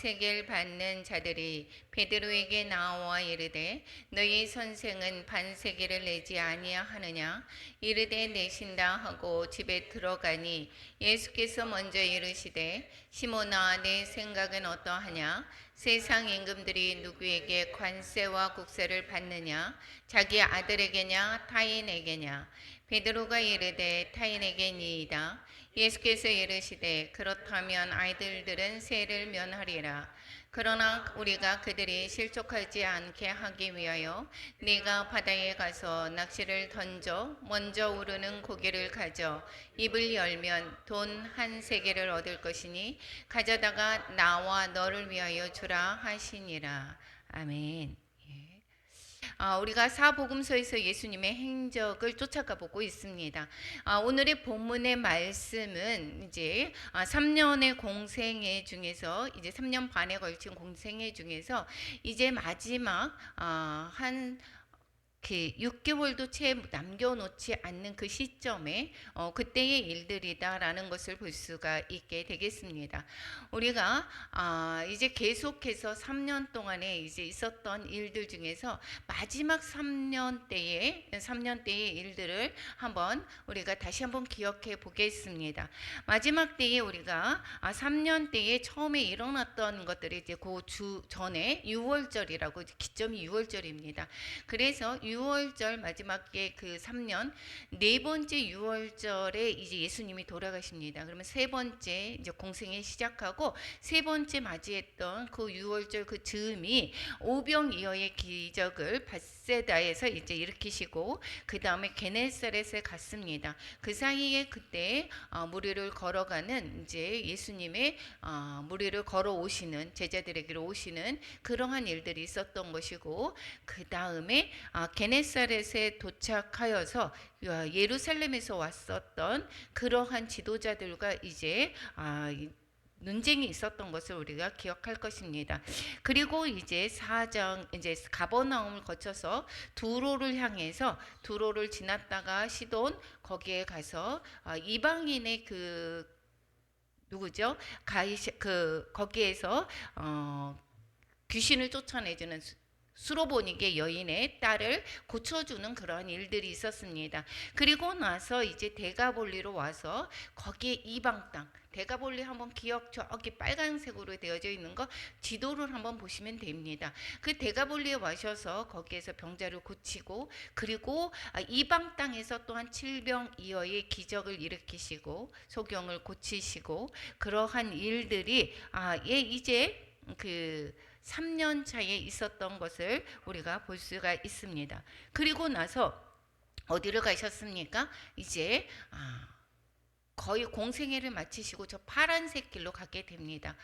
세겔 받는 자들이 베드로에게 나와 이르되 너희 선생은 반세겔을 내지 아니하느냐 이르되 내신다 하고 집에 들어가니 예수께서 먼저 이르시되 시몬아 내 생각은 어떠하냐 세상 임금들이 누구에게 관세와 국세를 받느냐 자기 아들에게냐 타인에게냐 베드로가 이르되 타인에게니이다. 예수께서 이르시되 그렇다면 아이들은 세를 면하리라. 그러나 우리가 그들이 실족하지 않게 하기 위하여 네가 바다에 가서 낚시를 던져 먼저 우르는 고기를 가져 입을 열면 돈 한 세겔을 얻을 것이니 가져다가 나와 너를 위하여 주라 하시니라. 아멘. 우리가 사복음서에서 예수님의 행적을 쫓아가 보고 있습니다. 오늘의 본문의 말씀은 이제 3년의 공생애 중에서 이제 3년 반에 걸친 공생애 중에서 이제 마지막 한 6개월도 채 남겨놓지 않는 그 시점에 그때의 일들이다라는 것을 볼 수가 있게 되겠습니다. 우리가 이제 계속해서 3년 동안에 이제 있었던 일들 중에서 마지막 3년 때의 일들을 우리가 다시 한번 기억해 보겠습니다. 마지막 때에 우리가 3년 때에 처음에 일어났던 것들이 이제 그 주 전에 6월절이라고 기점이 6월절입니다. 그래서 6월절 마지막에 그 3년 네 번째 6월절에 이제 예수님이 돌아가십니다. 그러면 세 번째 이제 공생이 시작하고 세 번째 맞이했던 그 6월절 그 즈음이 오병이어의 기적을 벳세다에서 이제 일으키시고 그 다음에 게네사렛에 갔습니다. 그 사이에 그때 무리를 걸어가는 이제 예수님의 무리를 걸어오시는 제자들에게로 오시는 그러한 일들이 있었던 것이고 그 다음에 게네사렛에 도착하여서 예루살렘에서 왔었던 그러한 지도자들과 이제 논쟁이 있었던 것을 우리가 기억할 것입니다. 그리고 이제 4장 이제 가버나움을 거쳐서 두로를 향해서 두로를 지났다가 시돈 거기에 가서 이방인의 그 누구죠? 거기에서 귀신을 쫓아내주는 수로보니게 여인의 딸을 고쳐주는 그런 일들이 있었습니다. 그리고 나서 이제 데가볼리로 와서 거기에 이방 땅 데가볼리 한번 기억 저기 빨간색으로 되어져 있는 거 지도를 한번 보시면 됩니다. 그 데가볼리에 와셔서 거기에서 병자를 고치고 그리고 이방 땅에서 또한 칠병이어의 기적을 일으키시고 소경을 고치시고 그러한 일들이 이제 그 3년 차에 있었던 것을 우리가 볼 수가 있습니다. 그리고 나서 어디를 가셨습니까? 이제 거의 공생애를 마치시고 저 파란색 길로 가게 됩니다.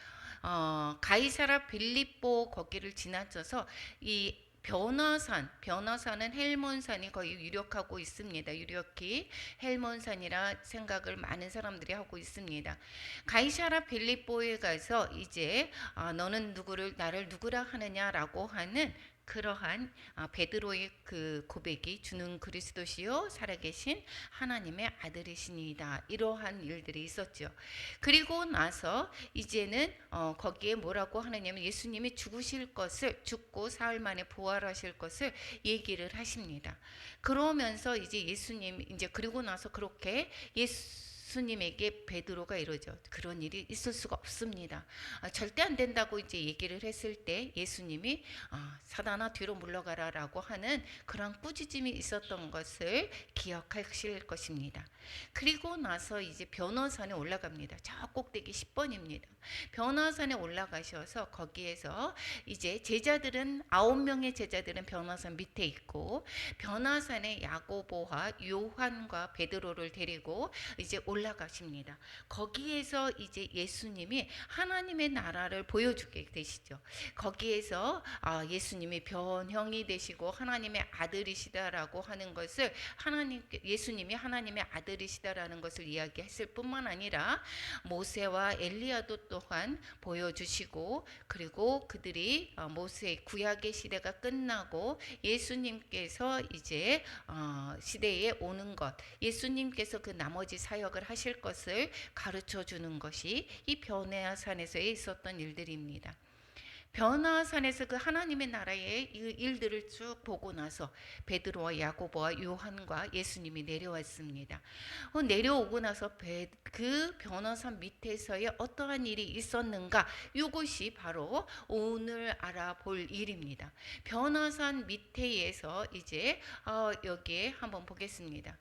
가이사라 빌립보 거기를 지나쳐서 이 변화산은 헬몬산이 거의 유력하고 있습니다. 유력히 헬몬산이라 생각을 많은 사람들이 하고 있습니다. 가이사라 빌립보에 가서 이제 너는 나를 누구라 하느냐라고 하는 그러한 베드로의 그 고백이 주는 그리스도시요 살아계신 하나님의 아들이시니이다. 이러한 일들이 있었죠. 그리고 나서 이제는 거기에 뭐라고 하느냐면 예수님이 죽고 사흘 만에 부활하실 것을 얘기를 하십니다. 그러면서 이제 예수님 이제 그리고 나서 그렇게 예수님에게 베드로가 이러죠. 그런 일이 있을 수가 없습니다. 절대 안 된다고 이제 얘기를 했을 때 예수님이 사단아 뒤로 물러가라라고 하는 그런 꾸짖음이 있었던 것을 기억하실 것입니다. 그리고 나서 이제 변화산에 올라갑니다. 저 꼭대기 10번입니다. 변화산에 올라가셔서 거기에서 이제 9명의 제자들은 변화산 밑에 있고 변화산에 야고보와 요한과 베드로를 데리고 이제 올라가십니다. 거기에서 이제 예수님이 하나님의 나라를 보여주게 되시죠. 거기에서 예수님이 변형이 되시고 하나님의 아들이시다라고 하는 것을 예수님이 하나님의 아들이시다라는 것을 이야기했을 뿐만 아니라 모세와 엘리야도 또한 보여주시고 그리고 그들이 모세의 구약의 시대가 끝나고 예수님께서 이제 시대에 오는 것 예수님께서 그 나머지 사역을 하실 것을 가르쳐 주는 것이 이 변화산에서 있었던 일들입니다. 변화산에서 그 하나님의 나라의 이 일들을 쭉 보고 나서 베드로와 야고보와 요한과 예수님이 내려왔습니다. 내려오고 나서 그 변화산 밑에서의 어떠한 일이 있었는가, 이것이 바로 오늘 알아볼 일입니다. 변화산 밑에에서 이제 여기에 한번 보겠습니다.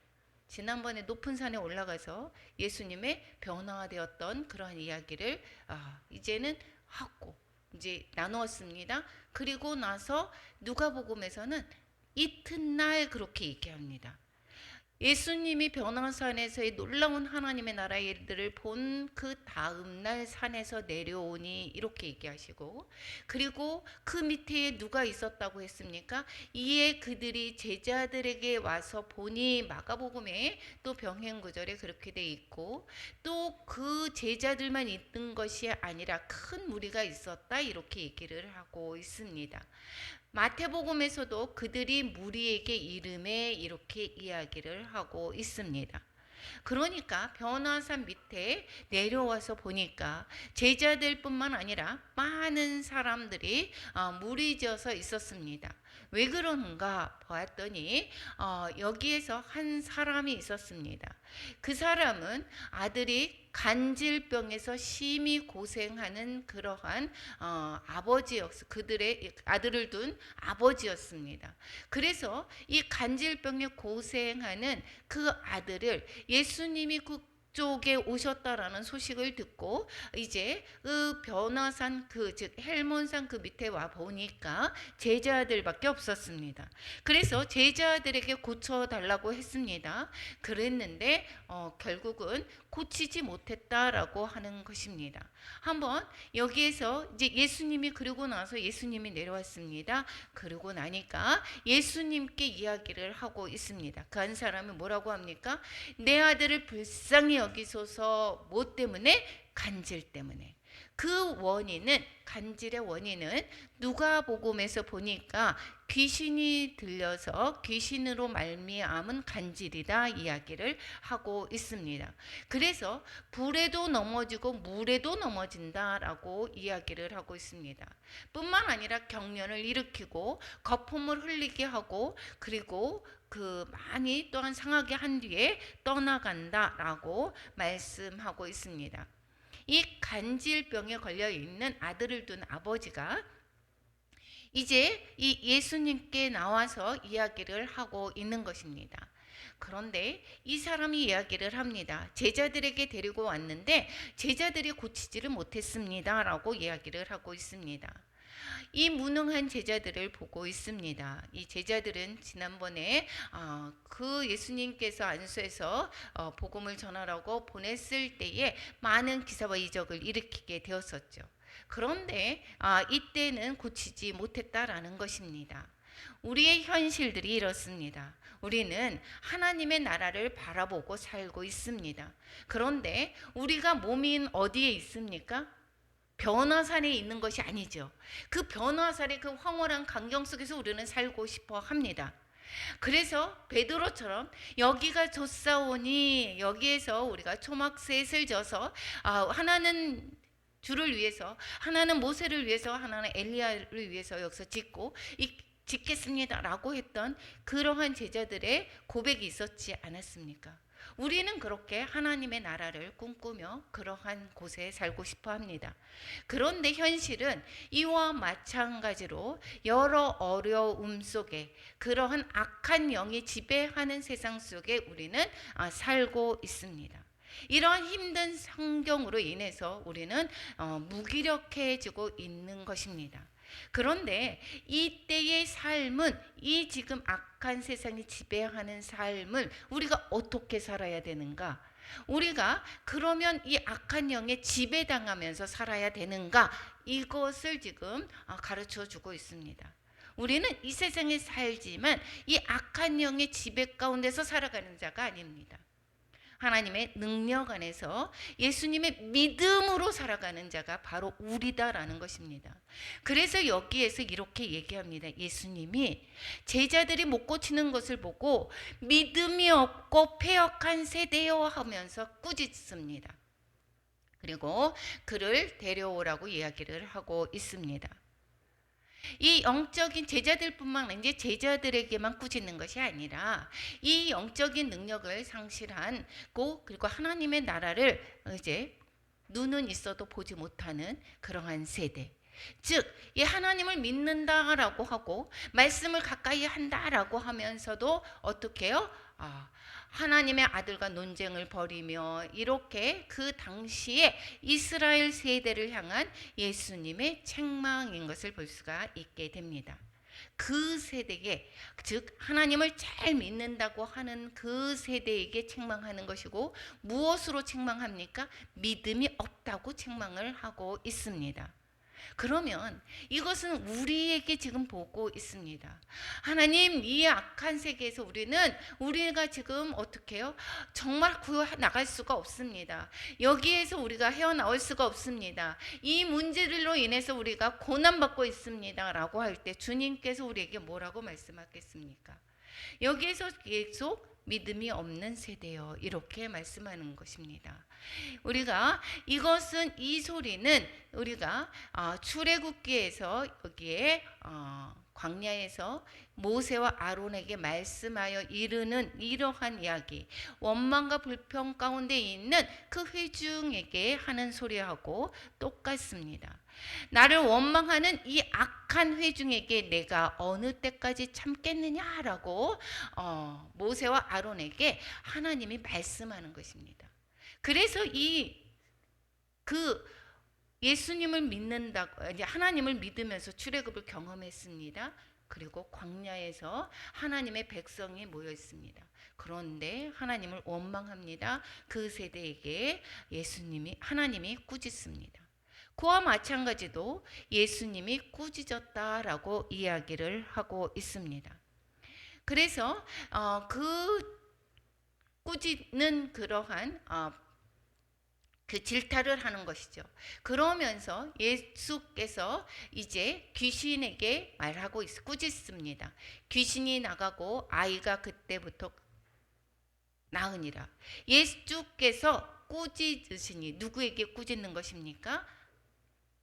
지난번에 높은 산에 올라가서 예수님의 변화되었던 그러한 이야기를 이제는 하고 이제 나누었습니다. 그리고 나서 누가복음에서는 이튿날 그렇게 얘기합니다. 예수님이 변화산에서의 놀라운 하나님의 나라의 일들을 본 그 다음 날 산에서 내려오니 이렇게 얘기하시고, 그리고 그 밑에 누가 있었다고 했습니까? 이에 그들이 제자들에게 와서 보니, 마가복음에 또 병행 구절에 그렇게 돼 있고, 또 그 제자들만 있는 것이 아니라 큰 무리가 있었다, 이렇게 얘기를 하고 있습니다. 마태복음에서도 그들이 무리에게 이름에 이렇게 이야기를 하고 있습니다. 그러니까 변화산 밑에 내려와서 보니까 제자들뿐만 아니라 많은 사람들이 무리져서 있었습니다. 왜 그런가 보았더니 여기에서 한 사람이 있었습니다. 그 사람은 아들이 간질병에서 심히 고생하는 그러한 그들의 아들을 둔 아버지였습니다. 그래서 이 간질병에 고생하는 그 아들을 예수님이 그쪽에 오셨다라는 소식을 듣고 이제 그 변화산 즉 헬몬산 그 밑에 와 보니까 제자들밖에 없었습니다. 그래서 제자들에게 고쳐달라고 했습니다. 그랬는데 결국은 고치지 못했다라고 하는 것입니다. 한번 여기에서 이제 예수님이 그러고 나서 예수님이 내려왔습니다. 그러고 나니까 예수님께 이야기를 하고 있습니다. 그 한 사람이 뭐라고 합니까? 내 아들을 불쌍히 여기소서. 뭐 때문에? 간질 때문에. 그 원인은, 간질의 원인은 누가복음에서 보니까 귀신이 들려서 귀신으로 말미암은 간질이다 이야기를 하고 있습니다. 그래서 불에도 넘어지고 물에도 넘어진다라고 이야기를 하고 있습니다. 뿐만 아니라 경련을 일으키고 거품을 흘리게 하고, 그리고 많이 또한 상하게 한 뒤에 떠나간다라고 말씀하고 있습니다. 이 간질병에 걸려 있는 아들을 둔 아버지가 이제 이 예수님께 나와서 이야기를 하고 있는 것입니다. 그런데 이 사람이 이야기를 합니다. 제자들에게 데리고 왔는데 제자들이 고치지를 못했습니다 라고 이야기를 하고 있습니다. 이 무능한 제자들을 보고 있습니다. 이 제자들은 지난번에 그 예수님께서 안수해서 복음을 전하라고 보냈을 때에 많은 기사와 이적을 일으키게 되었었죠. 그런데 이때는 고치지 못했다라는 것입니다. 우리의 현실들이 이렇습니다. 우리는 하나님의 나라를 바라보고 살고 있습니다. 그런데 우리가 몸인 어디에 있습니까? 변화산에 있는 것이 아니죠. 그 변화산의 그 황홀한 광경 속에서 우리는 살고 싶어 합니다. 그래서 베드로처럼 여기가 좋사오니, 여기에서 우리가 초막셋을 져서 하나는 주를 위해서, 하나는 모세를 위해서, 하나는 엘리야를 위해서 여기서 짓겠습니다 라고 했던 그러한 제자들의 고백이 있었지 않았습니까? 우리는 그렇게 하나님의 나라를 꿈꾸며 그러한 곳에 살고 싶어 합니다. 그런데 현실은 이와 마찬가지로 여러 어려움 속에, 그러한 악한 영이 지배하는 세상 속에 우리는 살고 있습니다. 이러한 힘든 환경으로 인해서 우리는 무기력해지고 있는 것입니다. 그런데 이때의 삶은, 이 지금 악한 세상이 지배하는 삶을 우리가 어떻게 살아야 되는가? 우리가 그러면 이 악한 영에 지배당하면서 살아야 되는가? 이것을 지금 가르쳐 주고 있습니다. 우리는 이 세상에 살지만 이 악한 영의 지배 가운데서 살아가는 자가 아닙니다. 하나님의 능력 안에서 예수님의 믿음으로 살아가는 자가 바로 우리다라는 것입니다. 그래서 여기에서 이렇게 얘기합니다. 예수님이 제자들이 못 고치는 것을 보고 믿음이 없고 패역한 세대여 하면서 꾸짖습니다. 그리고 그를 데려오라고 이야기를 하고 있습니다. 이 영적인 제자들뿐만 아니라 제자들에게만 꾸짖는 것이 아니라 이 영적인 능력을 상실한 그리고 하나님의 나라를 이제 눈은 있어도 보지 못하는 그러한 세대, 즉 이 하나님을 믿는다라고 하고 말씀을 가까이 한다라고 하면서도 어떻게 해요? 하나님의 아들과 논쟁을 벌이며 이렇게 그 당시에 이스라엘 세대를 향한 예수님의 책망인 것을 볼 수가 있게 됩니다. 그 세대에, 즉 하나님을 잘 믿는다고 하는 그 세대에게 책망하는 것이고, 무엇으로 책망합니까? 믿음이 없다고 책망을 하고 있습니다. 그러면 이것은 우리에게 지금 보고 있습니다. 하나님, 이 악한 세계에서 우리가 지금 어떻게 해요? 정말 구해 나갈 수가 없습니다. 여기에서 우리가 헤어나올 수가 없습니다. 이 문제들로 인해서 우리가 고난받고 있습니다 라고 할 때 주님께서 우리에게 뭐라고 말씀하겠습니까? 여기에서 계속 믿음이 없는 세대요, 이렇게 말씀하는 것입니다. 우리가 이 소리는 우리가 출애굽기에서 여기에 광야에서 모세와 아론에게 말씀하여 이르는 이러한 이야기, 원망과 불평 가운데 있는 그 회중에게 하는 소리하고 똑같습니다. 나를 원망하는 이 악한 회중에게 내가 어느 때까지 참겠느냐라고 모세와 아론에게 하나님이 말씀하는 것입니다. 그래서 예수님을 믿는다고, 이제 하나님을 믿으면서 출애굽을 경험했습니다. 그리고 광야에서 하나님의 백성이 모여 있습니다. 그런데 하나님을 원망합니다. 그 세대에게 하나님이 꾸짖습니다. 그와 마찬가지로 예수님이 꾸짖었다라고 이야기를 하고 있습니다. 그래서 그 꾸짖는 그러한 그 질타를 하는 것이죠. 그러면서 예수께서 이제 귀신에게 말하고 꾸짖습니다. 귀신이 나가고 아이가 그때부터 나으니라. 예수께서 꾸짖으시니 누구에게 꾸짖는 것입니까?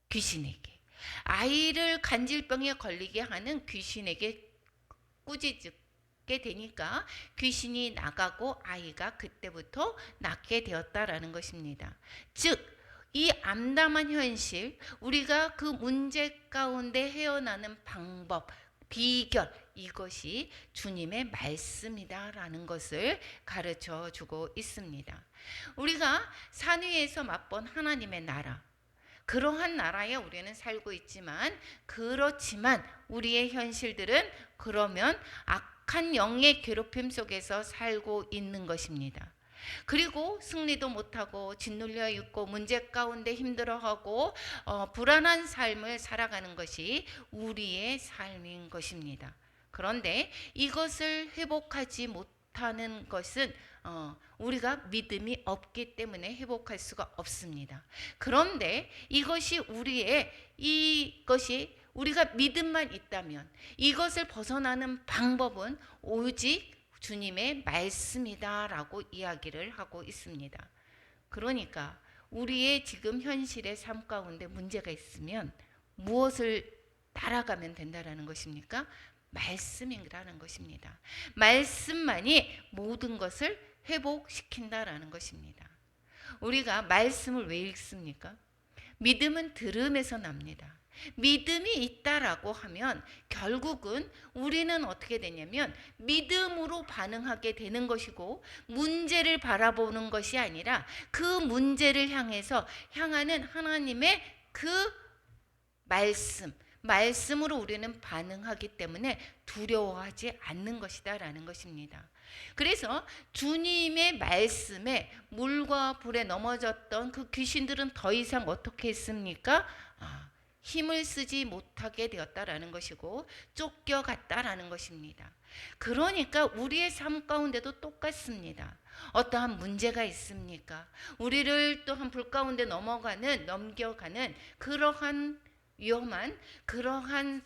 귀신에게. 아이를 간질병에 걸리게 하는 귀신에게 꾸짖게 되니까 귀신이 나가고 아이가 그때부터 낫게 되었다라는 것입니다. 즉, 이 암담한 현실, 우리가 그 문제 가운데 헤어나는 방법, 비결, 이것이 주님의 말씀이다라는 것을 가르쳐 주고 있습니다. 우리가 산 위에서 맛본 하나님의 나라, 그러한 나라에 우리는 살고 있지만, 그렇지만 우리의 현실들은 그러면 악한 영의 괴롭힘 속에서 살고 있는 것입니다. 그리고 승리도 못하고 짓눌려 있고 문제 가운데 힘들어하고 불안한 삶을 살아가는 것이 우리의 삶인 것입니다. 그런데 이것을 회복하지 못하는 것은 우리가 믿음이 없기 때문에 회복할 수가 없습니다. 그런데 이것이 우리가 믿음만 있다면 이것을 벗어나는 방법은 오직 주님의 말씀이다라고 이야기를 하고 있습니다. 그러니까 우리의 지금 현실의 삶 가운데 문제가 있으면 무엇을 따라가면 된다라는 것입니까? 말씀이라는 것입니다. 말씀만이 모든 것을 회복시킨다라는 것입니다. 우리가 말씀을 왜 읽습니까? 믿음은 들음에서 납니다. 믿음이 있다라고 하면 결국은 우리는 어떻게 되냐면 믿음으로 반응하게 되는 것이고, 문제를 바라보는 것이 아니라 그 문제를 향하는 하나님의 그 말씀으로 우리는 반응하기 때문에 두려워하지 않는 것이다라는 것입니다. 그래서 주님의 말씀에 물과 불에 넘어졌던 그 귀신들은 더 이상 어떻게 했습니까? 힘을 쓰지 못하게 되었다라는 것이고 쫓겨갔다라는 것입니다. 그러니까 우리의 삶 가운데도 똑같습니다. 어떠한 문제가 있습니까? 우리를 또한 불 가운데 넘겨가는 그러한 위험한 그러한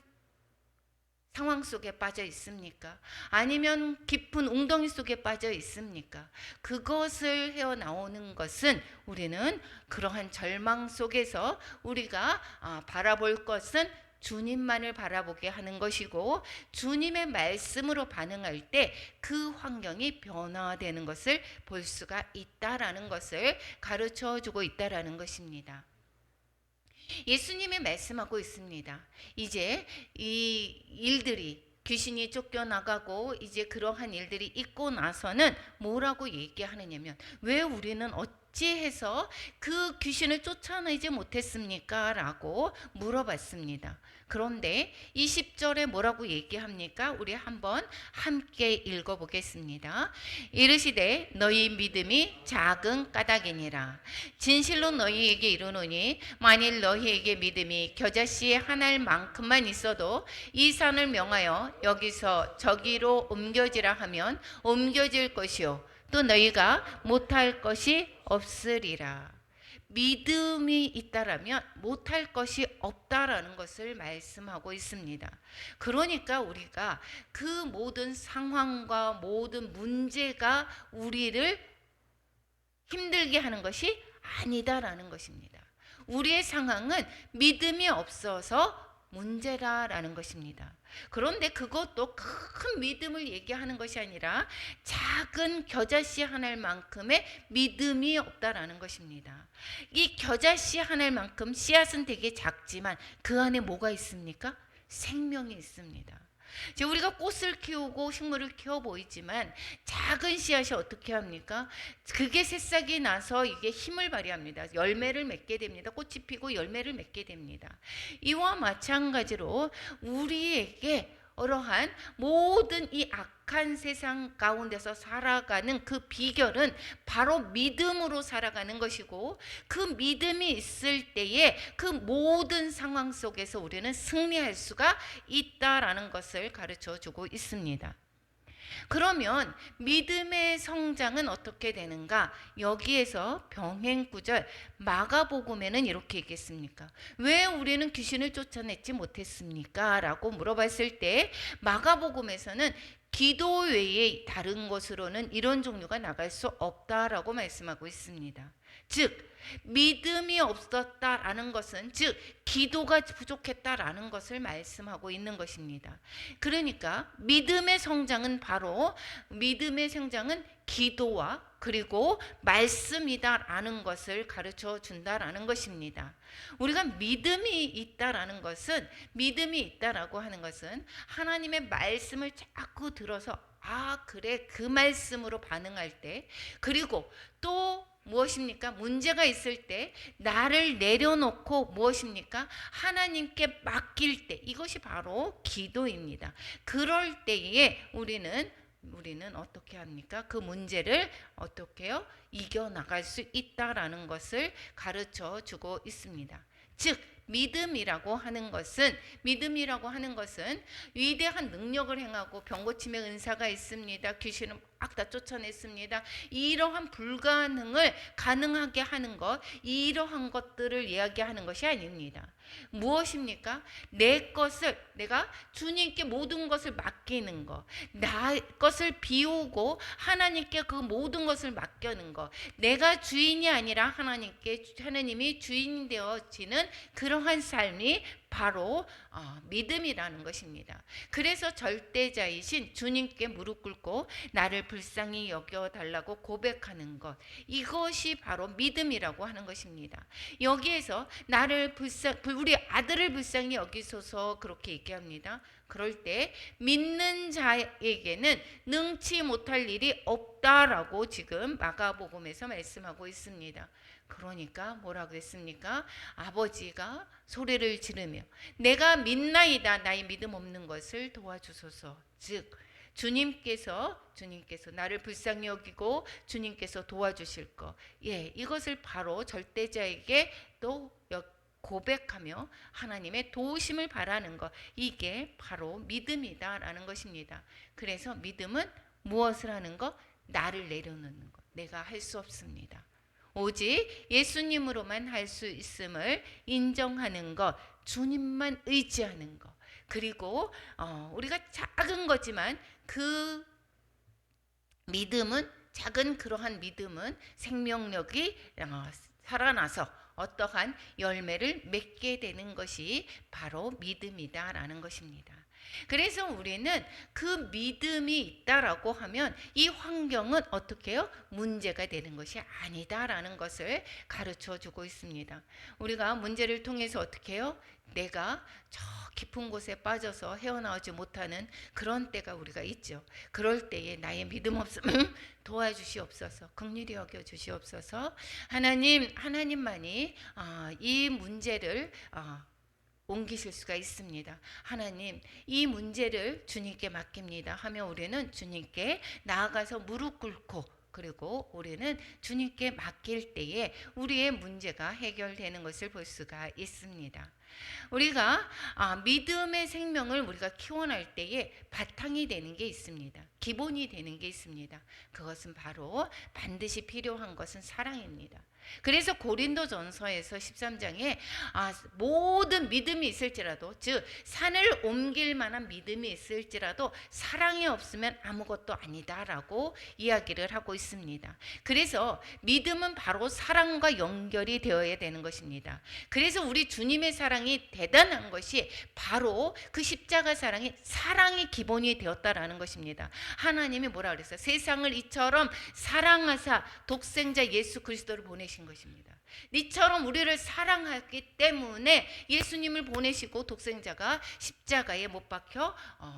상황 속에 빠져 있습니까? 아니면 깊은 웅덩이 속에 빠져 있습니까? 그것을 헤어나오는 것은 우리는 그러한 절망 속에서 우리가 바라볼 것은 주님만을 바라보게 하는 것이고, 주님의 말씀으로 반응할 때 그 환경이 변화되는 것을 볼 수가 있다라는 것을 가르쳐 주고 있다라는 것입니다. 예수님이 말씀하고 있습니다. 이제 이 일들이 귀신이 쫓겨나가고 이제 그러한 일들이 있고 나서는 뭐라고 얘기하느냐면, 왜 우리는 어찌해서 그 귀신을 쫓아내지 못했습니까? 라고 물어봤습니다. 그런데 20절에 뭐라고 얘기합니까? 우리 한번 함께 읽어보겠습니다. 이르시되 너희 믿음이 작은 까닭이니라. 진실로 너희에게 이르노니 만일 너희에게 믿음이 겨자씨 한 알만큼만 있어도 이 산을 명하여 여기서 저기로 옮겨지라 하면 옮겨질 것이요 또 너희가 못할 것이 없으리라. 믿음이 있다라면 못할 것이 없다라는 것을 말씀하고 있습니다. 그러니까 우리가 그 모든 상황과 모든 문제가 우리를 힘들게 하는 것이 아니다라는 것입니다. 우리의 상황은 믿음이 없어서 문제라라는 것입니다. 그런데 그것도 큰 믿음을 얘기하는 것이 아니라 작은 겨자씨 한 알만큼의 믿음이 없다라는 것입니다. 이 겨자씨 한 알만큼 씨앗은 되게 작지만 그 안에 뭐가 있습니까? 생명이 있습니다. 우리가 꽃을 키우고 식물을 키워 보이지만 작은 씨앗이 어떻게 합니까? 그게 새싹이 나서 이게 힘을 발휘합니다. 열매를 맺게 됩니다. 꽃이 피고 열매를 맺게 됩니다. 이와 마찬가지로 우리에게 어떠한 모든 이 악한 세상 가운데서 살아가는 그 비결은 바로 믿음으로 살아가는 것이고, 그 믿음이 있을 때에 그 모든 상황 속에서 우리는 승리할 수가 있다라는 것을 가르쳐 주고 있습니다. 그러면 믿음의 성장은 어떻게 되는가? 여기에서 병행구절 마가복음에는 이렇게 얘기했습니까? 왜 우리는 귀신을 쫓아내지 못했습니까? 라고 물어봤을 때 마가복음에서는 기도 외에 다른 것으로는 이런 종류가 나갈 수 없다라고 말씀하고 있습니다. 즉 믿음이 없었다라는 것은 즉 기도가 부족했다라는 것을 말씀하고 있는 것입니다. 그러니까 믿음의 성장은 기도와 그리고 말씀이다라는 것을 가르쳐 준다라는 것입니다. 우리가 믿음이 있다라고 하는 것은 하나님의 말씀을 자꾸 들어서 그래 그 말씀으로 반응할 때, 그리고 또 무엇입니까? 문제가 있을 때 나를 내려놓고 무엇입니까? 하나님께 맡길 때, 이것이 바로 기도입니다. 그럴 때에 우리는 어떻게 합니까? 그 문제를 어떻게 이겨나갈 수 있다라는 것을 가르쳐 주고 있습니다. 즉 믿음이라고 하는 것은 위대한 능력을 행하고 병고침의 은사가 있습니다. 귀신은 막 다 쫓아냈습니다. 이러한 불가능을 가능하게 하는 것, 이러한 것들을 이야기하는 것이 아닙니다. 무엇입니까? 내가 주님께 모든 것을 맡기는 것, 나 것을 비우고 하나님께 그 모든 것을 맡기는 것, 내가 주인이 아니라 하나님이 주인이 되어지는 그러한 삶이 바로 믿음이라는 것입니다. 그래서 절대자이신 주님께 무릎 꿇고 나를 불쌍히 여겨달라고 고백하는 것, 이것이 바로 믿음이라고 하는 것입니다. 여기에서 우리 아들을 불쌍히 여기소서 그렇게 얘기합니다. 그럴 때 믿는 자에게는 능치 못할 일이 없다라고 지금 마가복음에서 말씀하고 있습니다. 그러니까 뭐라고 했습니까? 아버지가 소리를 지르며 내가 믿나이다 나의 믿음 없는 것을 도와주소서. 즉 주님께서 나를 불쌍히 여기고 주님께서 도와주실 것, 이것을 바로 절대자에게 또 고백하며 하나님의 도우심을 바라는 것, 이게 바로 믿음이다라는 것입니다. 그래서 믿음은 무엇을 하는 것? 나를 내려놓는 것. 내가 할 수 없습니다. 오직 예수님으로만 할 수 있음을 인정하는 것, 주님만 의지하는 것. 그리고 우리가 작은 거지만 그 믿음은, 작은 그러한 믿음은 생명력이 살아나서 어떠한 열매를 맺게 되는 것이 바로 믿음이다라는 것입니다. 그래서 우리는 그 믿음이 있다라고 하면 이 환경은 어떻게 해요? 문제가 되는 것이 아니다라는 것을 가르쳐 주고 있습니다. 우리가 문제를 통해서 어떻게 해요? 내가 저 깊은 곳에 빠져서 헤어나오지 못하는 그런 때가 우리가 있죠. 그럴 때에 나의 믿음 없음을 도와주시옵소서, 긍휼히 여겨 주시옵소서. 하나님만이 이 문제를 옮기실 수가 있습니다. 하나님, 이 문제를 주님께 맡깁니다 하며 우리는 주님께 나아가서 무릎 꿇고, 그리고 우리는 주님께 맡길 때에 우리의 문제가 해결되는 것을 볼 수가 있습니다. 우리가 믿음의 생명을 우리가 키워낼 때에 바탕이 되는 게 있습니다. 기본이 되는 게 있습니다. 그것은 바로 반드시 필요한 것은 사랑입니다. 그래서 고린도전서에서 13장에 모든 믿음이 있을지라도, 즉 산을 옮길 만한 믿음이 있을지라도 사랑이 없으면 아무것도 아니다라고 이야기를 하고 있습니다. 그래서 믿음은 바로 사랑과 연결이 되어야 되는 것입니다. 그래서 우리 주님의 사랑이 대단한 것이 바로 그 십자가 사랑이 기본이 되었다라는 것입니다. 하나님이 뭐라 그랬어요? 세상을 이처럼 사랑하사 독생자 예수 그리스도를 보내신 것입니다. 이처럼 우리를 사랑하기 때문에 예수님을 보내시고 독생자가 십자가에 못 박혀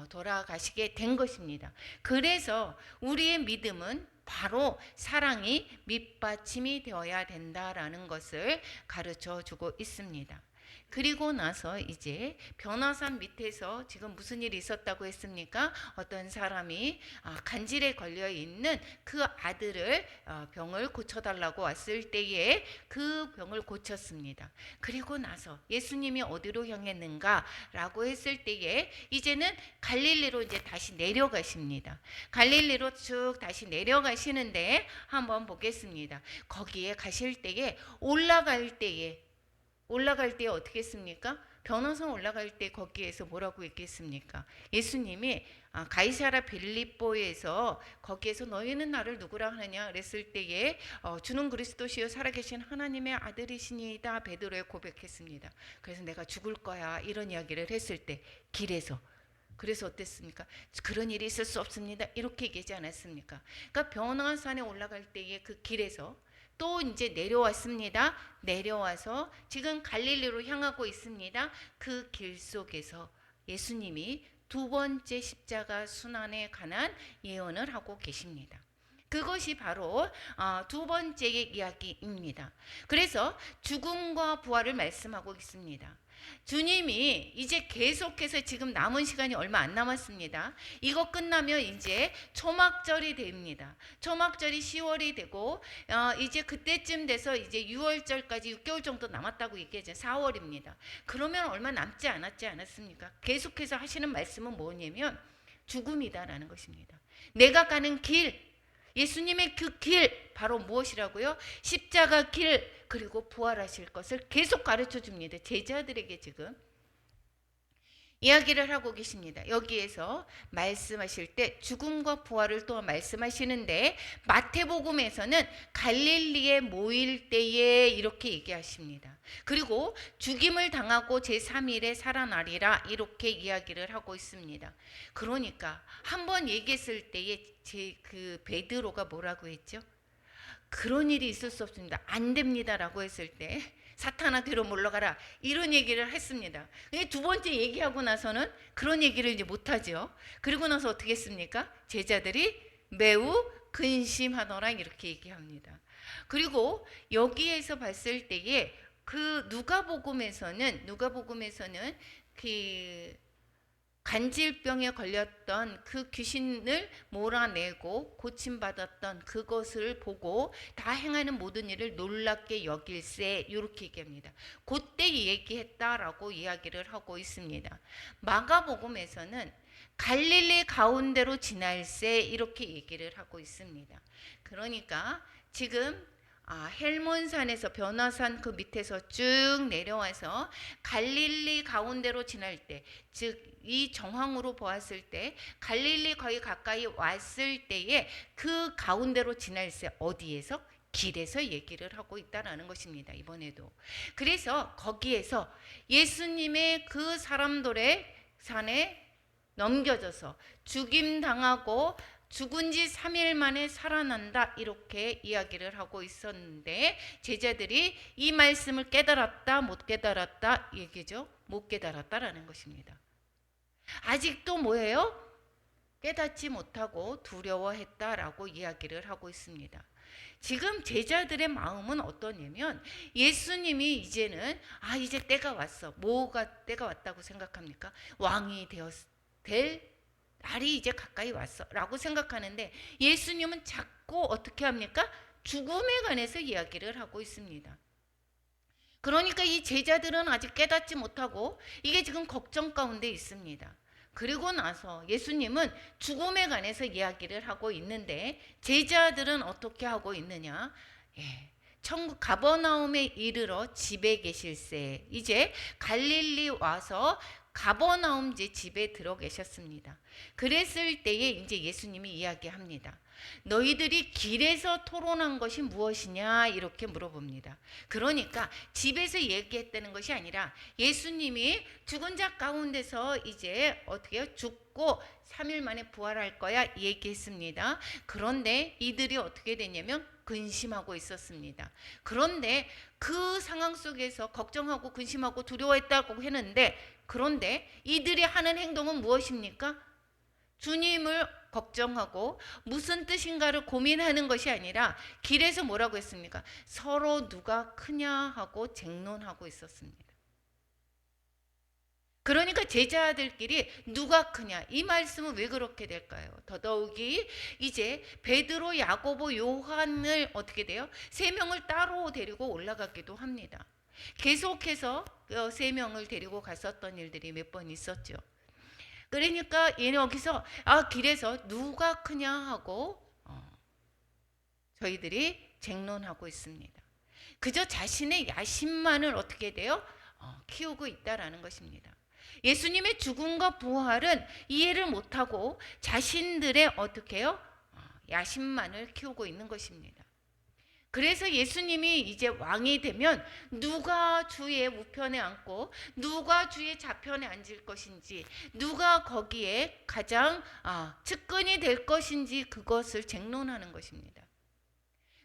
돌아가시게 된 것입니다. 그래서 우리의 믿음은 바로 사랑이 밑받침이 되어야 된다라는 것을 가르쳐 주고 있습니다. 그리고 나서 이제 변화산 밑에서 지금 무슨 일이 있었다고 했습니까? 어떤 사람이 간질에 걸려 있는 그 아들을 병을 고쳐달라고 왔을 때에 그 병을 고쳤습니다. 그리고 나서 예수님이 어디로 향했는가라고 했을 때에 이제는 갈릴리로 이제 다시 내려가십니다. 갈릴리로 쭉 다시 내려가시는데 한번 보겠습니다. 거기에 가실 때에 올라갈 때 어떻게 했습니까? 변호사 올라갈 때 거기에서 뭐라고 얘기했습니까? 예수님이 가이사랴 빌립보에서 거기에서 너희는 나를 누구라 하느냐 그랬을 때에 주는 그리스도시요 살아계신 하나님의 아들이시니이다 베드로에 고백했습니다. 그래서 내가 죽을 거야 이런 이야기를 했을 때 길에서, 그래서 어땠습니까? 그런 일이 있을 수 없습니다 이렇게 얘기하지 않았습니까? 그러니까 변화산에 올라갈 때에 그 길에서 또 이제 내려왔습니다. 내려와서 지금 갈릴리로 향하고 있습니다. 그 길 속에서 예수님이 두 번째 십자가 순환에 관한 예언을 하고 계십니다. 그것이 바로 두 번째의 이야기입니다. 그래서 죽음과 부활을 말씀하고 있습니다. 주님이 이제 계속해서 지금 남은 시간이 얼마 안 남았습니다. 이거 끝나면 이제 초막절이 됩니다. 초막절이 10월이 되고 이제 그때쯤 돼서 이제 6월절까지 6개월 정도 남았다고 얘기하죠. 4월입니다. 그러면 얼마 남지 않았습니까? 계속해서 하시는 말씀은 뭐냐면 죽음이다라는 것입니다. 내가 가는 길, 예수님의 그 길 바로 무엇이라고요? 십자가 길, 그리고 부활하실 것을 계속 가르쳐 줍니다. 제자들에게 지금 이야기를 하고 계십니다. 여기에서 말씀하실 때 죽음과 부활을 또 말씀하시는데 마태복음에서는 갈릴리에 모일 때에 이렇게 얘기하십니다. 그리고 죽임을 당하고 제3일에 살아나리라 이렇게 이야기를 하고 있습니다. 그러니까 한번 얘기했을 때에 그 베드로가 뭐라고 했죠? 그런 일이 있을 수 없습니다. 안 됩니다라고 했을 때 사탄아 뒤로 물러가라 이런 얘기를 했습니다. 두 번째 얘기하고 나서는 그런 얘기를 이제 못하죠. 그리고 나서 어떻게 했습니까? 제자들이 매우 근심하더라 이렇게 얘기합니다. 그리고 여기에서 봤을 때에 그 누가복음에서는 그 간질병에 걸렸던 그 귀신을 몰아내고 고침받았던 그것을 보고 다 행하는 모든 일을 놀랍게 여길세, 이렇게 얘기합니다. 그때 얘기했다라고 이야기를 하고 있습니다. 마가복음에서는 갈릴리 가운데로 지날세, 이렇게 얘기를 하고 있습니다. 그러니까 지금 헬몬산에서 변화산 그 밑에서 쭉 내려와서 갈릴리 가운데로 지날 때, 즉 이 정황으로 보았을 때 갈릴리 거의 가까이 왔을 때에 그 가운데로 지날새, 어디에서? 길에서 얘기를 하고 있다라는 것입니다. 이번에도. 그래서 거기에서 예수님의 그 사람들의 산에 넘겨져서 죽임당하고 죽은 지 3일 만에 살아난다, 이렇게 이야기를 하고 있었는데 제자들이 이 말씀을 깨달았다 못 깨달았다 얘기죠. 못 깨달았다라는 것입니다. 아직도 뭐예요? 깨닫지 못하고 두려워했다라고 이야기를 하고 있습니다. 지금 제자들의 마음은 어떠냐면 예수님이 이제는 이제 때가 왔어. 뭐가 때가 왔다고 생각합니까? 왕이 될 날이 이제 가까이 왔어 라고 생각하는데, 예수님은 자꾸 어떻게 합니까? 죽음에 관해서 이야기를 하고 있습니다. 그러니까 이 제자들은 아직 깨닫지 못하고 이게 지금 걱정 가운데 있습니다. 그리고 나서 예수님은 죽음에 관해서 이야기를 하고 있는데 제자들은 어떻게 하고 있느냐? 천국 가버나움에 이르러 집에 계실세. 이제 갈릴리 와서 가버나움 집에 들어 계셨습니다. 그랬을 때에 이제 예수님이 이야기합니다. 너희들이 길에서 토론한 것이 무엇이냐, 이렇게 물어봅니다. 그러니까 집에서 얘기했다는 것이 아니라 예수님이 죽은 자 가운데서 이제 어떻게 죽고 3일 만에 부활할 거야 얘기했습니다. 그런데 이들이 어떻게 됐냐면 근심하고 있었습니다. 그런데 그 상황 속에서 걱정하고 근심하고 두려워했다고 했는데, 그런데 이들이 하는 행동은 무엇입니까? 주님을 걱정하고 무슨 뜻인가를 고민하는 것이 아니라 길에서 뭐라고 했습니까? 서로 누가 크냐 하고 쟁론하고 있었습니다. 그러니까 제자들끼리 누가 크냐, 이 말씀은 왜 그렇게 될까요? 더더욱이 이제 베드로, 야고보, 요한을 어떻게 돼요? 3명을 따로 데리고 올라가기도 합니다. 계속해서 3명을 데리고 갔었던 일들이 몇 번 있었죠. 그러니까 얘는 여기서 길에서 누가 크냐 하고 저희들이 쟁론하고 있습니다. 그저 자신의 야심만을 어떻게 돼요? 키우고 있다라는 것입니다. 예수님의 죽음과 부활은 이해를 못하고 자신들의 어떻게 해요? 야심만을 키우고 있는 것입니다. 그래서 예수님이 이제 왕이 되면 누가 주의 우편에 앉고 누가 주의 좌편에 앉을 것인지, 누가 거기에 가장 측근이 될 것인지, 그것을 쟁론하는 것입니다.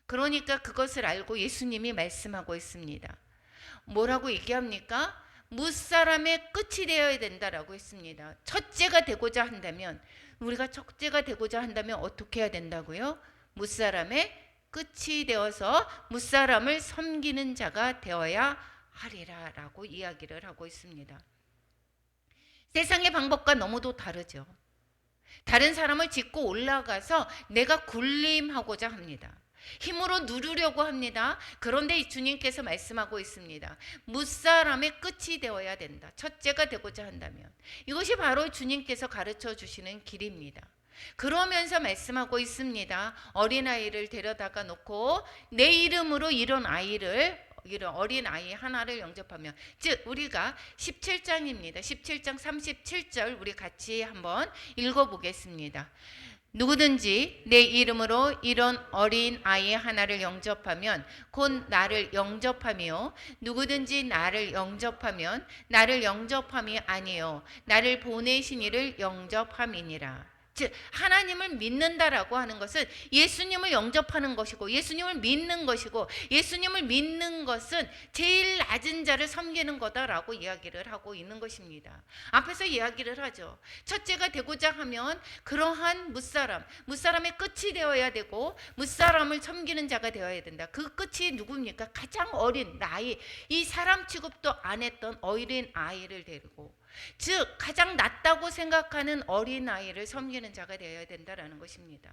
그러니까 그것을 알고 예수님이 말씀하고 있습니다. 뭐라고 얘기합니까? 무사람의 끝이 되어야 된다라고 했습니다. 첫째가 되고자 한다면, 우리가 첫째가 되고자 한다면 어떻게 해야 된다고요? 무사람의 끝이 되어서 무사람을 섬기는 자가 되어야 하리라 라고 이야기를 하고 있습니다. 세상의 방법과 너무도 다르죠. 다른 사람을 짚고 올라가서 내가 군림하고자 합니다. 힘으로 누르려고 합니다. 그런데 이 주님께서 말씀하고 있습니다. 무사람의 끝이 되어야 된다. 첫째가 되고자 한다면. 이것이 바로 주님께서 가르쳐 주시는 길입니다. 그러면서 말씀하고 있습니다. 어린아이를 데려다가 놓고 내 이름으로 이런 어린 아이 하나를 영접하면, 즉 우리가 17장입니다. 17장 37절 우리 같이 한번 읽어보겠습니다. 누구든지 내 이름으로 이런 어린 아이 하나를 영접하면 곧 나를 영접하며, 누구든지 나를 영접하면 나를 영접함이 아니요 나를 보내신 이를 영접함이니라. 즉 하나님을 믿는다라고 하는 것은 예수님을 영접하는 것이고, 예수님을 믿는 것이고, 예수님을 믿는 것은 제일 낮은 자를 섬기는 거다라고 이야기를 하고 있는 것입니다. 앞에서 이야기를 하죠. 첫째가 되고자 하면 그러한 무사람의 끝이 되어야 되고 무사람을 섬기는 자가 되어야 된다. 그 끝이 누굽니까? 가장 어린 나이, 이 사람 취급도 안 했던 어린 아이를 데리고 즉 가장 낫다고 생각하는 어린아이를 섬기는 자가 되어야 된다라는 것입니다.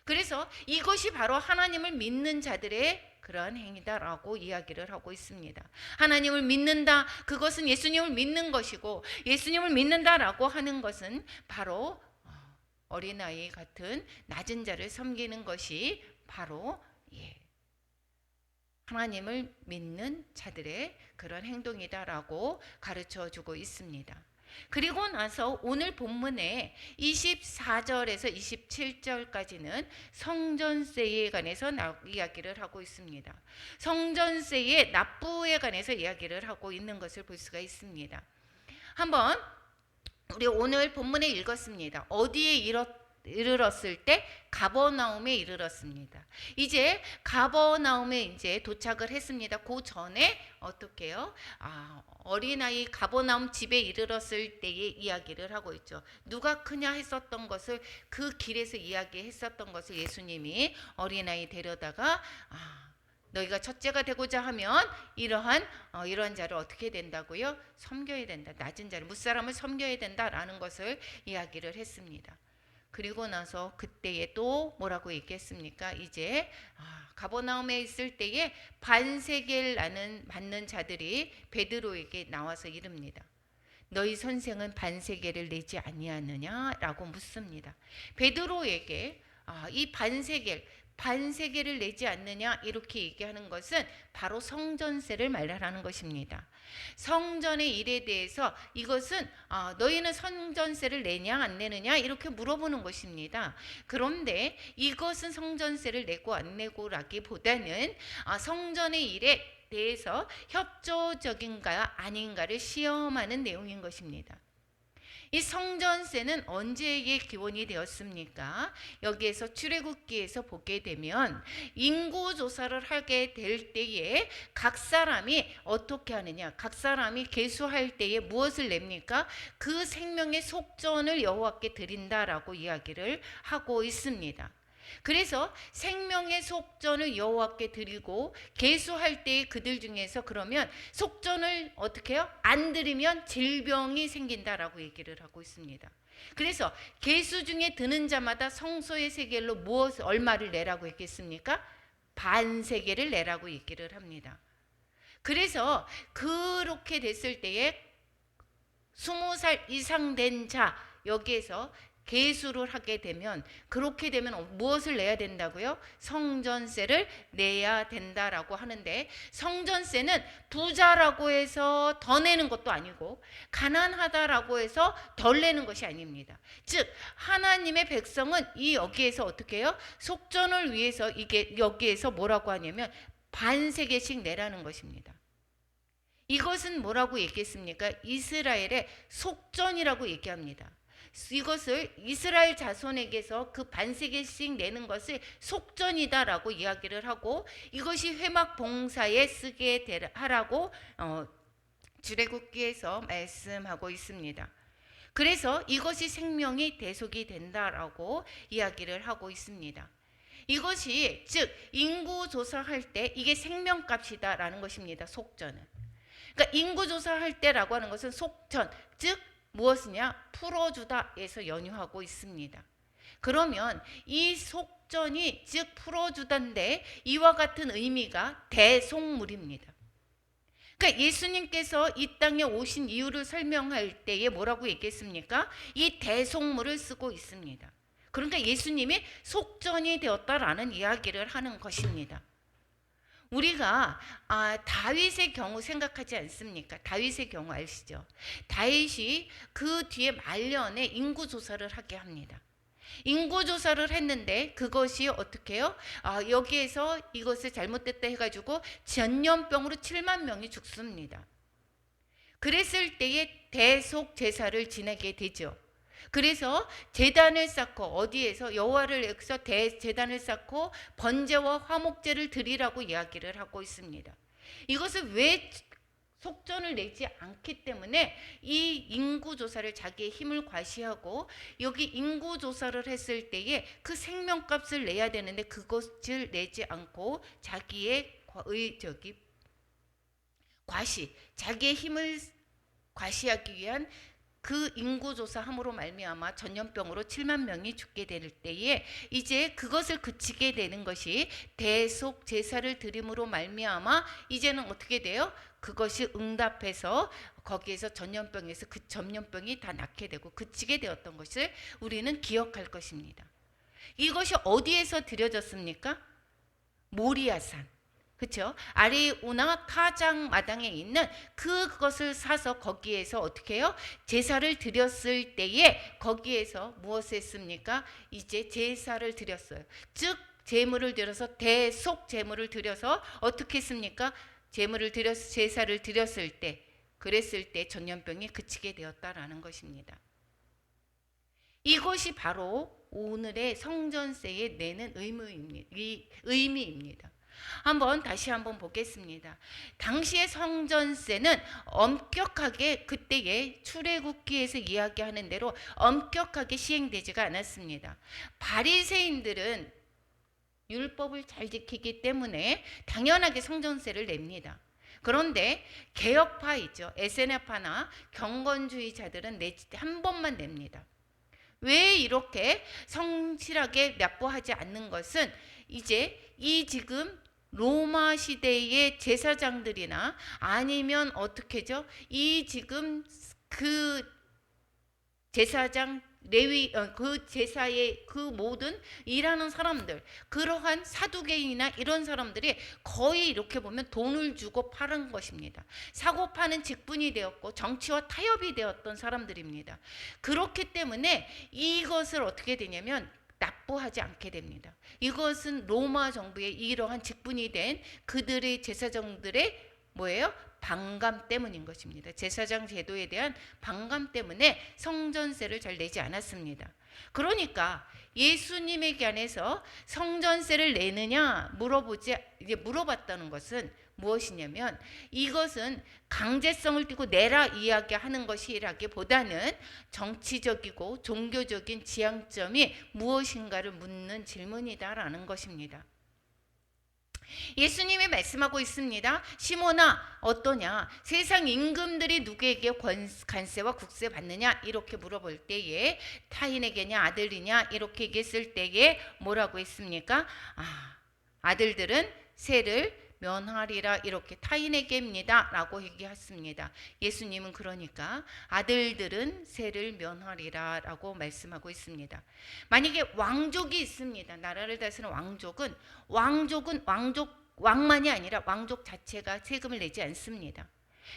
그래서 이것이 바로 하나님을 믿는 자들의 그러한 행위다라고 이야기를 하고 있습니다. 하나님을 믿는다, 그것은 예수님을 믿는 것이고, 예수님을 믿는다라고 하는 것은 바로 어린아이 같은 낮은 자를 섬기는 것이 바로 하나님을 믿는 자들의 그런 행동이다라고 가르쳐 주고 있습니다. 그리고 나서 오늘 본문에 24절에서 27절까지는 성전세에 관해서 이야기를 하고 있습니다. 성전세의 납부에 관해서 이야기를 하고 있는 것을 볼 수가 있습니다. 한번 우리 오늘 본문에 읽었습니다. 어디에 이르렀을 때 가버나움에 이르렀습니다. 이제 가버나움에 이제 도착을 했습니다. 그 전에 어떻게 해요? 어린아이 가버나움 집에 이르렀을 때의 이야기를 하고 있죠. 누가 크냐 했었던 것을, 그 길에서 이야기했었던 것을 예수님이 어린아이 데려다가 너희가 첫째가 되고자 하면 이러한 자를 어떻게 된다고요? 섬겨야 된다. 낮은 자를, 무사람을 섬겨야 된다라는 것을 이야기를 했습니다. 그리고 나서 그때에 또 뭐라고 얘기했습니까? 이제 가버나움에 있을 때에 반세겔 받는 자들이 베드로에게 나와서 이릅니다. 너희 선생은 반세겔을 내지 아니하느냐라고 묻습니다. 베드로에게 이 반세겔을 내지 않느냐 이렇게 얘기하는 것은 바로 성전세를 말하는 것입니다. 성전의 일에 대해서 이것은 너희는 성전세를 내냐 안 내느냐 이렇게 물어보는 것입니다. 그런데 이것은 성전세를 내고 안 내고라기보다는 성전의 일에 대해서 협조적인가 아닌가를 시험하는 내용인 것입니다. 이 성전세는 언제의 기원이 되었습니까? 여기에서 출애굽기에서 보게 되면 인구조사를 하게 될 때에 각 사람이 어떻게 하느냐, 각 사람이 계수할 때에 무엇을 냅니까? 그 생명의 속전을 여호와께 드린다라고 이야기를 하고 있습니다. 그래서 생명의 속전을 여호와께 드리고 계수할 때에 그들 중에서 그러면 속전을 어떻게 해요? 안 드리면 질병이 생긴다라고 얘기를 하고 있습니다. 그래서 계수 중에 드는 자마다 성소의 세겔로 얼마를 내라고 했겠습니까? 반세겔을 내라고 얘기를 합니다. 그래서 그렇게 됐을 때에 20살 이상 된 자, 여기에서 계수를 하게 되면, 그렇게 되면 무엇을 내야 된다고요? 성전세를 내야 된다라고 하는데, 성전세는 부자라고 해서 더 내는 것도 아니고 가난하다라고 해서 덜 내는 것이 아닙니다. 즉 하나님의 백성은 이 여기에서 어떻게 해요? 속전을 위해서 이게 여기에서 뭐라고 하냐면 반세겔씩 내라는 것입니다. 이것은 뭐라고 얘기했습니까? 이스라엘의 속전이라고 얘기합니다. 이것을 이스라엘 자손에게서 그 반세겔씩 내는 것을 속전이다라고 이야기를 하고, 이것이 회막 봉사에 쓰게 하라고 출애굽기에서 말씀하고 있습니다. 그래서 이것이 생명이 대속이 된다라고 이야기를 하고 있습니다. 이것이 즉 인구 조사할 때 이게 생명값이다라는 것입니다. 속전은. 그러니까 인구 조사할 때라고 하는 것은 속전, 즉 무엇이냐? 풀어주다에서 연유하고 있습니다. 그러면 이 속전이 즉 풀어주다인데 이와 같은 의미가 대속물입니다. 그러니까 예수님께서 이 땅에 오신 이유를 설명할 때에 뭐라고 얘기했습니까? 이 대속물을 쓰고 있습니다. 그러니까 예수님이 속전이 되었다라는 이야기를 하는 것입니다. 우리가 다윗의 경우 생각하지 않습니까? 다윗의 경우 아시죠? 다윗이 그 뒤에 말년에 인구조사를 하게 합니다. 인구조사를 했는데 그것이 어떻게 해요? 여기에서 이것을 잘못됐다 해가지고 전염병으로 7만 명이 죽습니다. 그랬을 때에 대속 제사를 지내게 되죠. 그래서 제단을 쌓고 어디에서 여호와를 위해서 제단을 쌓고 번제와 화목제를 드리라고 이야기를 하고 있습니다. 이것을 왜 속전을 내지 않기 때문에 이 인구조사를 자기의 힘을 과시하고 여기 인구조사를 했을 때에 그 생명값을 내야 되는데 그것을 내지 않고 자기의 과시, 자기의 힘을 과시하기 위한 그 인구조사함으로 말미암아 전염병으로 7만 명이 죽게 될 때에 이제 그것을 그치게 되는 것이 대속 제사를 드림으로 말미암아 이제는 어떻게 돼요? 그것이 응답해서 거기에서 전염병에서 그 전염병이 다 낫게 되고 그치게 되었던 것을 우리는 기억할 것입니다. 이것이 어디에서 드려졌습니까? 모리아산. 그렇죠? 아리우나 타장 마당에 있는 그것을 사서 거기에서 어떻게 해요? 제사를 드렸을 때에 거기에서 무엇을 했습니까? 이제 제사를 드렸어요. 즉 제물을 드려서 대속 제물을 드려서 어떻게 했습니까? 제사를 드렸을 때 그랬을 때 전염병이 그치게 되었다라는 것입니다. 이것이 바로 오늘의 성전세에 내는 의미입니다. 다시 한번 보겠습니다. 당시의 성전세는 엄격하게 그때의 출애굽기에서 이야기하는 대로 엄격하게 시행되지가 않았습니다. 바리새인들은 율법을 잘 지키기 때문에 당연하게 성전세를 냅니다. 그런데 개혁파이죠. SNF파나 경건주의자들은 한 번만 냅니다. 왜 이렇게 성실하게 납부하지 않는 것은 이제 이 지금 로마 시대의 제사장들이나 아니면 어떻게죠? 이 지금 그 제사장 레위 그 제사의 그 모든 일하는 사람들 그러한 사두개인이나 이런 사람들이 거의 이렇게 보면 돈을 주고 파는 것입니다. 사고 파는 직분이 되었고 정치와 타협이 되었던 사람들입니다. 그렇기 때문에 이것을 어떻게 되냐면 납부하지 않게 됩니다. 이것은 로마 정부의 이러한 직분이 된 그들의 제사장들의 뭐예요? 반감 때문인 것입니다. 제사장 제도에 대한 반감 때문에 성전세를 잘 내지 않았습니다. 그러니까 예수님에게 안에서 성전세를 내느냐 물어봤다는 것은 무엇이냐면 이것은 강제성을 띠고 내라 이야기하는 것이라기보다는 정치적이고 종교적인 지향점이 무엇인가를 묻는 질문이다라는 것입니다. 예수님이 말씀하고 있습니다. 시몬아 어떠냐? 세상 임금들이 누구에게 관세와 국세 받느냐? 이렇게 물어볼 때에 타인에게냐 아들이냐? 이렇게 얘기했을 때에 뭐라고 했습니까? 아들들은 세를 면하리라 이렇게 타인에게입니다 라고 얘기했습니다. 예수님은 그러니까 아들들은 세를 면하리라 라고 말씀하고 있습니다. 만약에 왕족이 있습니다. 나라를 다스리는 왕족은 왕만이 아니라 왕족 자체가 세금을 내지 않습니다.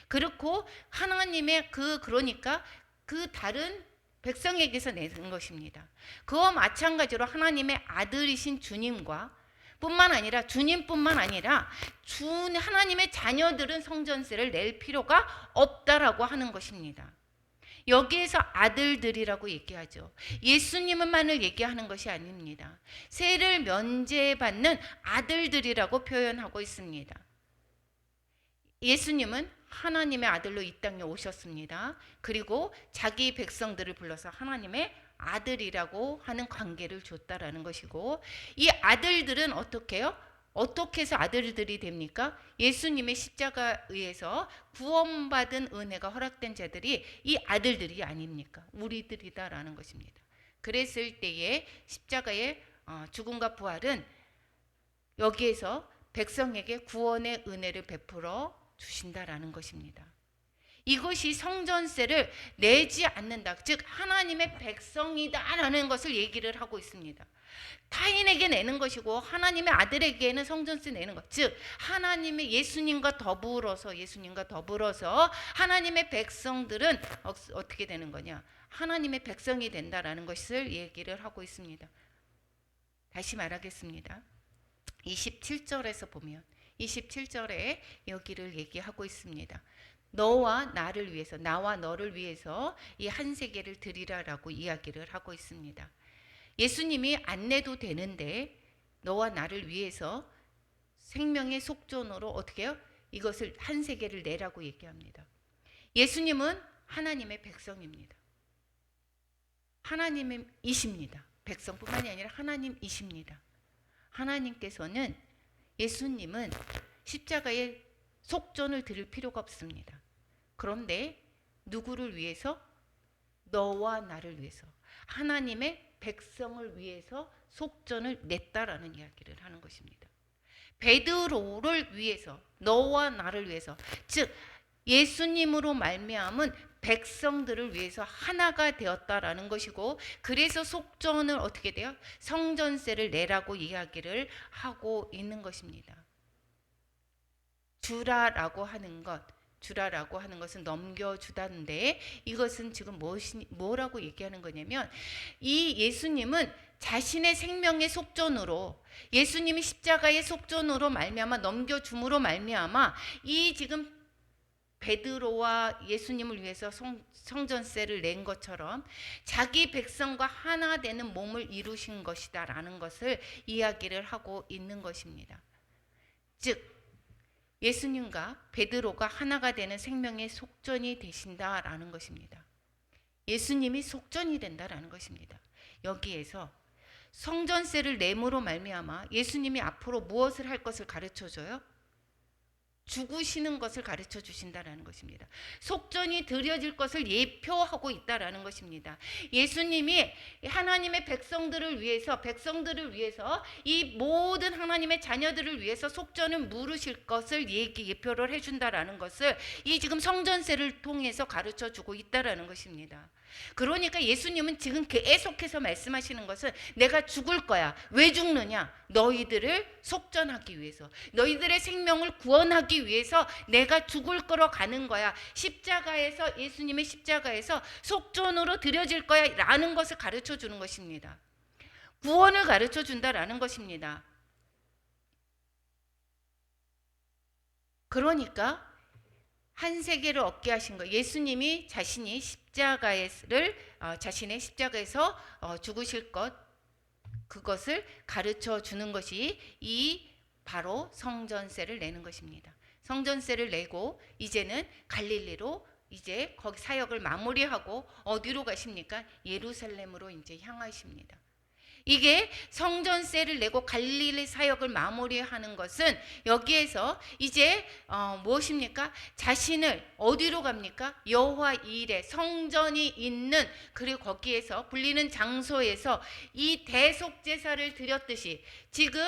그렇고 하나님의 그러니까 그 다른 백성에게서 내는 것입니다. 그와 마찬가지로 하나님의 아들이신 주님과 주님뿐만 아니라 하나님의 자녀들은 성전세를 낼 필요가 없다라고 하는 것입니다. 여기에서 아들들이라고 얘기하죠. 예수님만을 얘기하는 것이 아닙니다. 세를 면제받는 아들들이라고 표현하고 있습니다. 예수님은 하나님의 아들로 이 땅에 오셨습니다. 그리고 자기 백성들을 불러서 하나님의 아들이라고 하는 관계를 줬다라는 것이고 이 아들들은 어떻게 해요? 어떻게 해서 아들들이 됩니까? 예수님의 십자가에 의해서 구원받은 은혜가 허락된 자들이 이 아들들이 아닙니까? 우리들이다라는 것입니다. 그랬을 때에 십자가의 죽음과 부활은 여기에서 백성에게 구원의 은혜를 베풀어 주신다라는 것입니다. 이것이 성전세를 내지 않는다. 즉 하나님의 백성이다라는 것을 얘기를 하고 있습니다. 타인에게 내는 것이고 하나님의 아들에게는 성전세 내는 것. 즉 하나님의 예수님과 더불어서 하나님의 백성들은 어떻게 되는 거냐? 하나님의 백성이 된다라는 것을 얘기를 하고 있습니다. 다시 말하겠습니다. 27절에서 보면 27절에 여기를 얘기하고 있습니다. 너와 나를 위해서 나와 너를 위해서 이 한 세계를 드리라라고 이야기를 하고 있습니다. 예수님이 안 내도 되는데 너와 나를 위해서 생명의 속전으로 어떻게 해요? 이것을 한 세계를 내라고 얘기합니다. 예수님은 하나님의 백성입니다. 하나님이십니다. 백성뿐만이 아니라 하나님이십니다. 하나님께서는 예수님은 십자가에 속전을 드릴 필요가 없습니다. 그런데 누구를 위해서? 너와 나를 위해서, 하나님의 백성을 위해서 속전을 냈다라는 이야기를 하는 것입니다. 베드로를 위해서, 너와 나를 위해서, 즉 예수님으로 말미암은 백성들을 위해서 하나가 되었다라는 것이고, 그래서 속전을 어떻게 돼요? 성전세를 내라고 이야기를 하고 있는 것입니다. 주라라고 하는 것은 넘겨주다인데, 이것은 지금 뭐라고 얘기하는 거냐면, 이 예수님은 자신의 생명의 속전으로, 예수님이 십자가의 속전으로 말미암아 넘겨줌으로 말미암아 이 지금 베드로와 예수님을 위해서 성전세를 낸 것처럼 자기 백성과 하나 되는 몸을 이루신 것이다 라는 것을 이야기를 하고 있는 것입니다. 즉 예수님과 베드로가 하나가 되는 생명의 속전이 되신다라는 것입니다. 예수님이 속전이 된다라는 것입니다. 여기에서 성전세를 내므로 말미암아 예수님이 앞으로 무엇을 할 것을 가르쳐줘요? 죽으시는 것을 가르쳐 주신다라는 것입니다. 속전이 드려질 것을 예표하고 있다라는 것입니다. 예수님이 하나님의 백성들을 위해서 이 모든 하나님의 자녀들을 위해서 속전을 물으실 것을 예표를 해준다라는 것을 이 지금 성전세를 통해서 가르쳐 주고 있다라는 것입니다. 그러니까 예수님은 지금 계속해서 말씀하시는 것은 내가 죽을 거야. 왜 죽느냐? 너희들을 속전하기 위해서, 너희들의 생명을 구원하기 위해서 내가 죽을 거로 가는 거야. 십자가에서, 예수님의 십자가에서 속전으로 드려질 거야 라는 것을 가르쳐 주는 것입니다. 구원을 가르쳐 준다라는 것입니다. 그러니까 한 세계를 얻게 하신 거, 예수님이 자신의 십자가에서 죽으실 것, 그것을 가르쳐 주는 것이 이 바로 성전세를 내는 것입니다. 성전세를 내고 이제는 갈릴리로 이제 거기 사역을 마무리하고 어디로 가십니까? 예루살렘으로 이제 향하십니다. 이게 성전세를 내고 갈릴리 사역을 마무리하는 것은 여기에서 이제 무엇입니까? 자신을 어디로 갑니까? 여호와 일에 성전이 있는, 그리고 거기에서 불리는 장소에서 이 대속제사를 드렸듯이 지금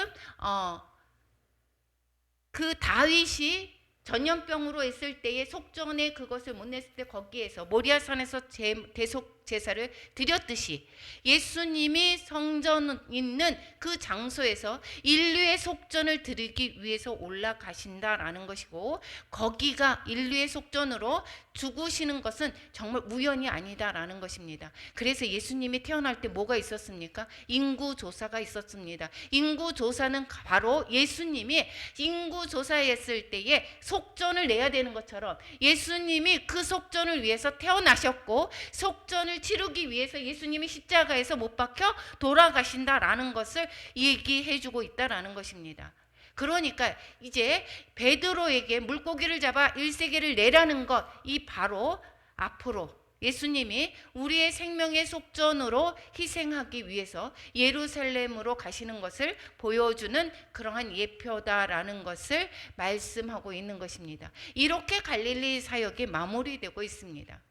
그 다윗이 전염병으로 있을 때에 속전에 그것을 못 냈을 때 거기에서 모리아산에서 대속 제사를 드렸듯이 예수님이 성전 있는 그 장소에서 인류의 속전을 드리기 위해서 올라가신다라는 것이고, 거기가 인류의 속전으로 죽으시는 것은 정말 우연이 아니다라는 것입니다. 그래서 예수님이 태어날 때 뭐가 있었습니까? 인구조사가 있었습니다. 인구조사는 바로 예수님이 인구조사했을 때에 속전을 내야 되는 것처럼 예수님이 그 속전을 위해서 태어나셨고, 속전을 치르기 위해서 예수님이 십자가에서 못 박혀 돌아가신다라는 것을 얘기해 주고 있다라는 것입니다. 그러니까 이제 베드로에게 물고기를 잡아 1세겔을 내라는 것, 이 바로 앞으로 예수님이 우리의 생명의 속전으로 희생하기 위해서 예루살렘으로 가시는 것을 보여주는 그러한 예표다라는 것을 말씀하고 있는 것입니다. 이렇게 갈릴리 사역이 마무리되고 있습니다.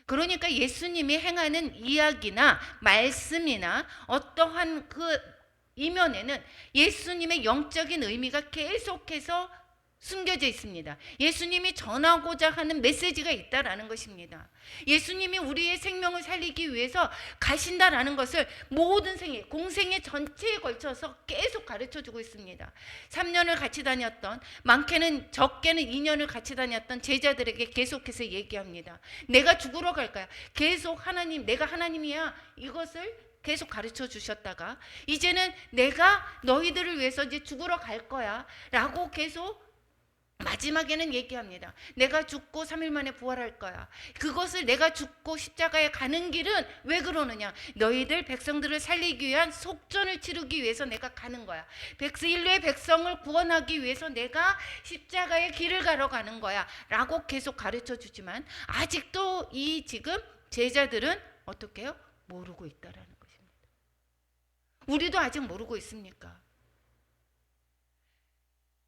그러니까 예수님이 행하는 이야기나 말씀이나 어떠한 그 이면에는 예수님의 영적인 의미가 계속해서 숨겨져 있습니다. 예수님이 전하고자 하는 메시지가 있다라는 것입니다. 예수님이 우리의 생명을 살리기 위해서 가신다라는 것을 모든 생애, 공생애 전체에 걸쳐서 계속 가르쳐주고 있습니다. 3년을 같이 다녔던, 많게는 적게는 2년을 같이 다녔던 제자들에게 계속해서 얘기합니다. 내가 죽으러 갈 거야. 계속 하나님, 내가 하나님이야. 이것을 계속 가르쳐 주셨다가 이제는 내가 너희들을 위해서 이제 죽으러 갈 거야 라고 계속 마지막에는 얘기합니다. 내가 죽고 3일 만에 부활할 거야. 그것을 내가 죽고 십자가에 가는 길은 왜 그러느냐? 너희들 백성들을 살리기 위한 속전을 치르기 위해서 내가 가는 거야. 인류의 백성을 구원하기 위해서 내가 십자가의 길을 가러 가는 거야 라고 계속 가르쳐 주지만 아직도 이 지금 제자들은 어떻게 해요? 모르고 있다라는 것입니다. 우리도 아직 모르고 있습니까?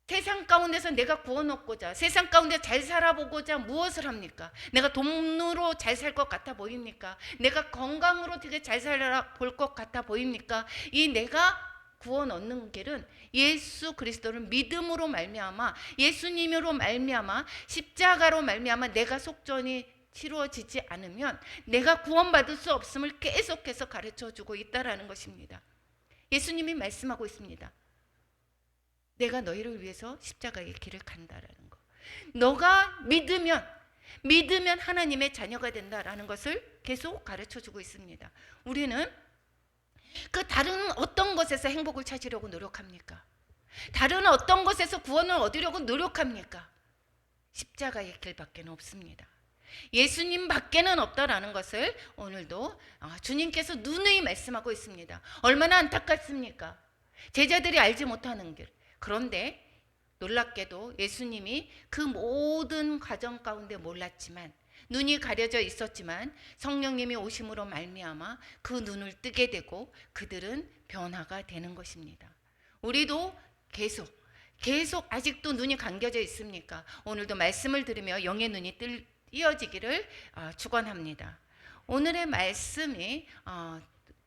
세상 가운데서 내가 구원 얻고자, 세상 가운데 잘 살아보고자 무엇을 합니까? 내가 돈으로 잘 살 것 같아 보입니까? 내가 건강으로 되게 잘 살아볼 것 같아 보입니까? 이 내가 구원 얻는 길은 예수 그리스도를 믿음으로 말미암아, 예수님으로 말미암아, 십자가로 말미암아 내가 속전이 치루어지지 않으면 내가 구원받을 수 없음을 계속해서 가르쳐주고 있다라는 것입니다. 예수님이 말씀하고 있습니다. 내가 너희를 위해서 십자가의 길을 간다라는 거. 너가 믿으면 하나님의 자녀가 된다라는 것을 계속 가르쳐주고 있습니다. 우리는 그 다른 어떤 것에서 행복을 찾으려고 노력합니까? 다른 어떤 것에서 구원을 얻으려고 노력합니까? 십자가의 길밖에 없습니다. 예수님 밖에는 없다라는 것을 오늘도 주님께서 누누이 말씀하고 있습니다. 얼마나 안타깝습니까? 제자들이 알지 못하는 길. 그런데 놀랍게도 예수님이 그 모든 과정 가운데 몰랐지만, 눈이 가려져 있었지만 성령님이 오심으로 말미암아 그 눈을 뜨게 되고 그들은 변화가 되는 것입니다. 우리도 계속 아직도 눈이 감겨져 있습니까? 오늘도 말씀을 들으며 영의 눈이 띄어지기를 축원합니다. 오늘의 말씀이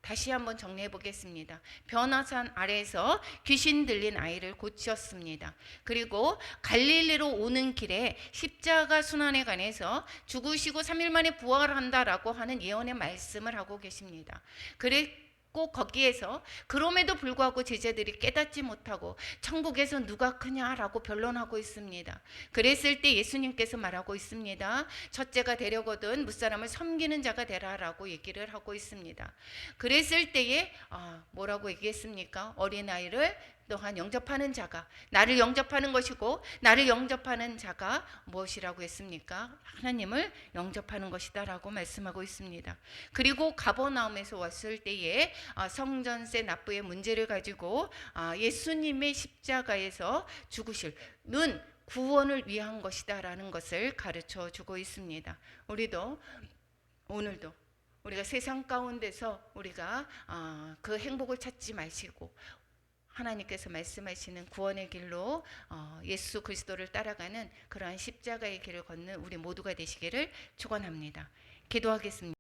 다시 한번 정리해 보겠습니다. 변화산 아래에서 귀신 들린 아이를 고쳤습니다. 그리고 갈릴리로 오는 길에 십자가 순환에 관해서 죽으시고 3일 만에 부활한다라고 하는 예언의 말씀을 하고 계십니다. 그리고 거기에서 그럼에도 불구하고 제자들이 깨닫지 못하고 천국에서 누가 크냐라고 변론하고 있습니다. 그랬을 때 예수님께서 말하고 있습니다. 첫째가 되려거든 무사람을 섬기는 자가 되라라고 얘기를 하고 있습니다. 그랬을 때에 뭐라고 얘기했습니까? 어린아이를 또한 영접하는 자가 나를 영접하는 것이고, 나를 영접하는 자가 무엇이라고 했습니까? 하나님을 영접하는 것이다 라고 말씀하고 있습니다. 그리고 가버나움에서 왔을 때에 성전세 납부의 문제를 가지고 예수님의 십자가에서 죽으실는 구원을 위한 것이다 라는 것을 가르쳐 주고 있습니다. 오늘도 우리가 세상 가운데서 우리가 그 행복을 찾지 마시고 하나님께서 말씀하시는 구원의 길로 예수 그리스도를 따라가는 그러한 십자가의 길을 걷는 우리 모두가 되시기를 축원합니다. 기도하겠습니다.